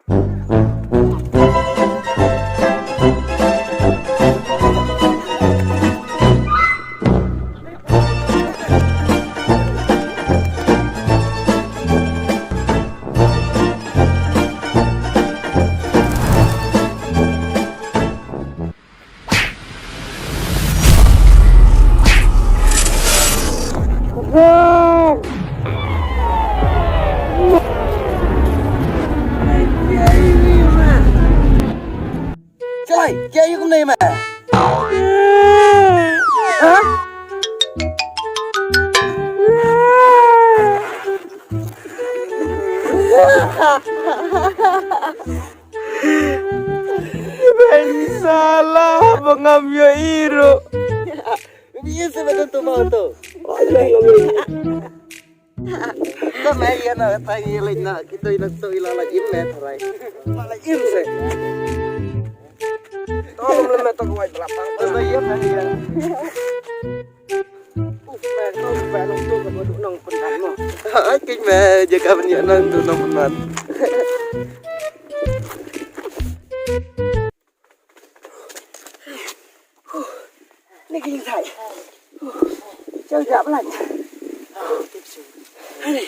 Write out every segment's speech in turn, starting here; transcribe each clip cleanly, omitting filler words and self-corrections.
Trời, kia cũng này mà. Hả? Ben salah mengambil hero. Biasa betul tu mau tu. Sama ya nak tanya lain nak kita nak tu ilalah imet rai. Malah imse. Tolong lemet aku buat belakang. Basta iya na iya. Men kau belum tu kepada nong pendan mo. King me jaga banyak nong tu nong pendan. Ni kinh thải. Chơi giảm lạnh. Này.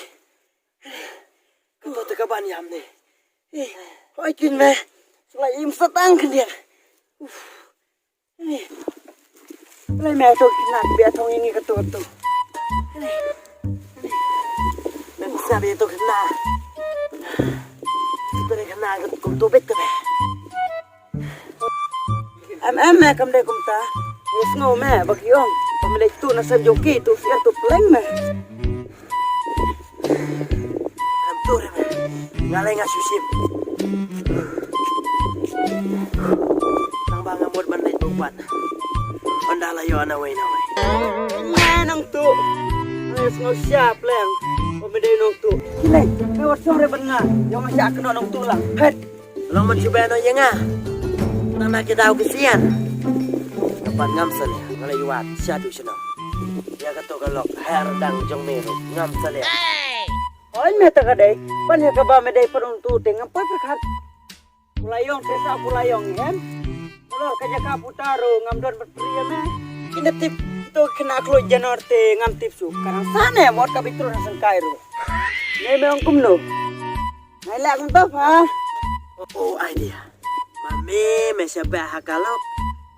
Cứ tôi các bạn nhầm này. Hỏi King me. Lại im sát tăng cái điện. Ini, mulai metu nak biatong ini ketutu. Ini, bisa biatu kena. Kita kena kum tu bet ke? Em cầm đây kum ta, ngos ngô mẹ bagi om, pemilik tu nasa joki tu siapa tu peleng mẹ. Kam tu mẹ, ngalai ngasusim. Bang amot man lay tupan. Onda layo na way. Nang tu. Ayos ngo siap lang. Pamiday nong tu. Kilay, may wasong reban nga. Yung masya ka nong tu lang. Het. Long man siya no yang nga. Nang nakita ko kisiyan. Kapan ngamsal ya. Ngalayuat. Siya tu siya no. Ya kato kalok. Herdang jong mero. Ngamsal ya. Hoy meta ka day. Panya ka ba meday parang tuting. Ang pagkakat. Pulayong desa pulayong yan. Kalau kerja kaputaro ngamdon berpria meh. Ini tip itu kena klo janorte ngam tip su. Karang sana mot kapitro nasan Cairo. Nei meong kumno. Nai lak untuk ha. Oh idea. Mame mesabah hakalok.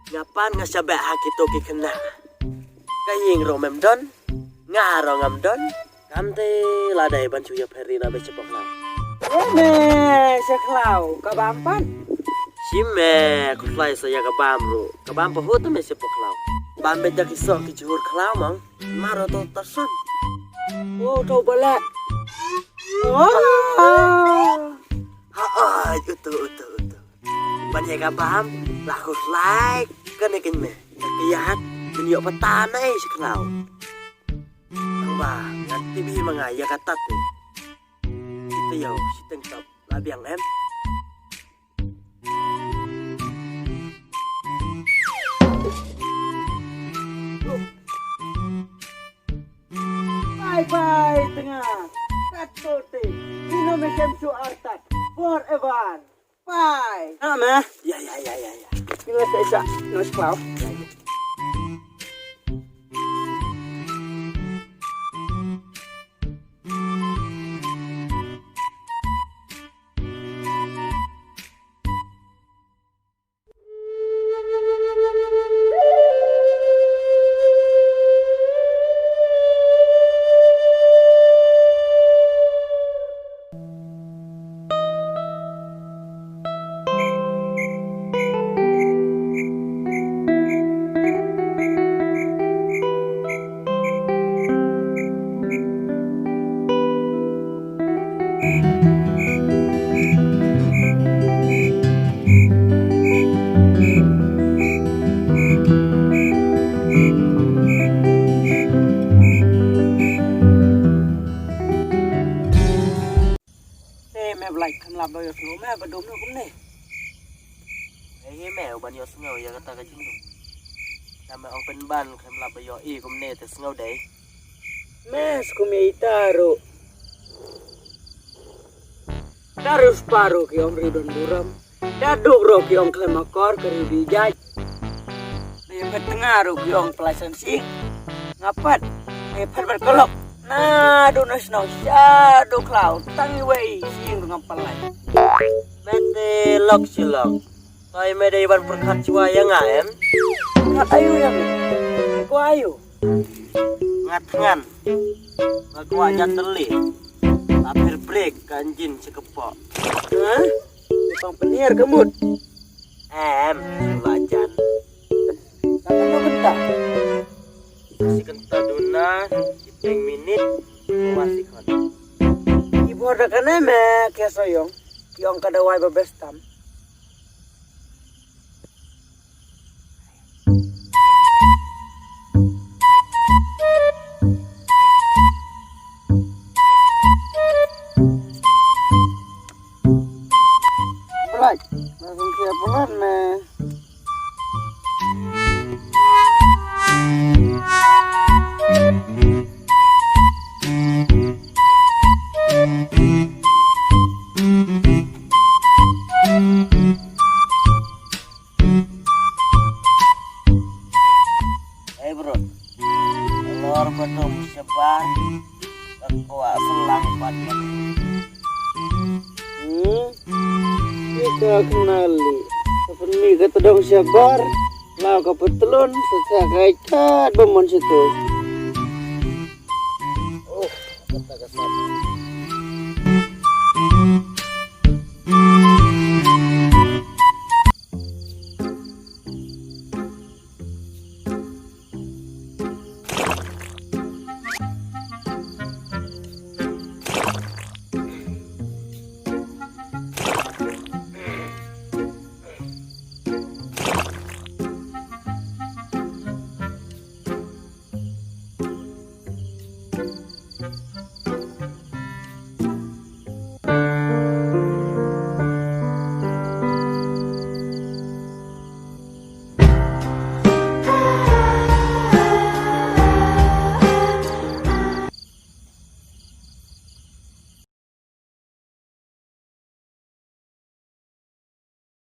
Ngapan ngasabah hakito ki kena. Kaying romemdon. Ngaro ngamdon. Kamte ladai ban suya perina be cepok lau. Me seklau kabampan. Sime kuslai saya kabamru. Kabam pahutu me sepok lau. Bambe dak isok ki juhur klau mang. Maro to terson. Oh tau balak. Oh. Ha itu. Ban ya kabam laku slai kene me. Kiat menyok petana seklau. Bang, nanti bi mangaya katat. Kita yo si tengkap labiang em. Bye tengah. Katote. Indonesia su artat. Forever. Bye. Nama? Ya. Bila saya no seklau. Làm đôi số mẹ vẫn đúng được cũng này. Cái mèo bạn yos ngầu ya kata kajing dong. Sama ang penban kan làm bây giờ i cũng nè tes ngầu đấy. Mes kumita ro. Darus paru ki om ridon buram. Daduk ro ki om klemakor keri bijaj. Dia tengaruh ki om pelasan sing. Ngapat? Berkolok. Nah, donas no shadow cloud. Tangi wei sing dengan pelai. Mete lok silok. Tay mede iban perkat ciwaya ngaem. Kat ayu yang. Ku ayu. Ngat-ngan. Ngaku aja teli. Lapir break kanjin sekepok. Hah? Tukang penir gemut. Sulajan. Takkan lo kentang. Si kentang duna, kiteng minit, masih kon. Ibu ada kan eme, kaya soyong. Yong kada wai babestam. Right, langsung siap bulan me. Bro, telur betul sebar, kekuat selang pada. Kita kenali, seperti kata dong sebar, lau kebetulan secara kaitan bemon situ.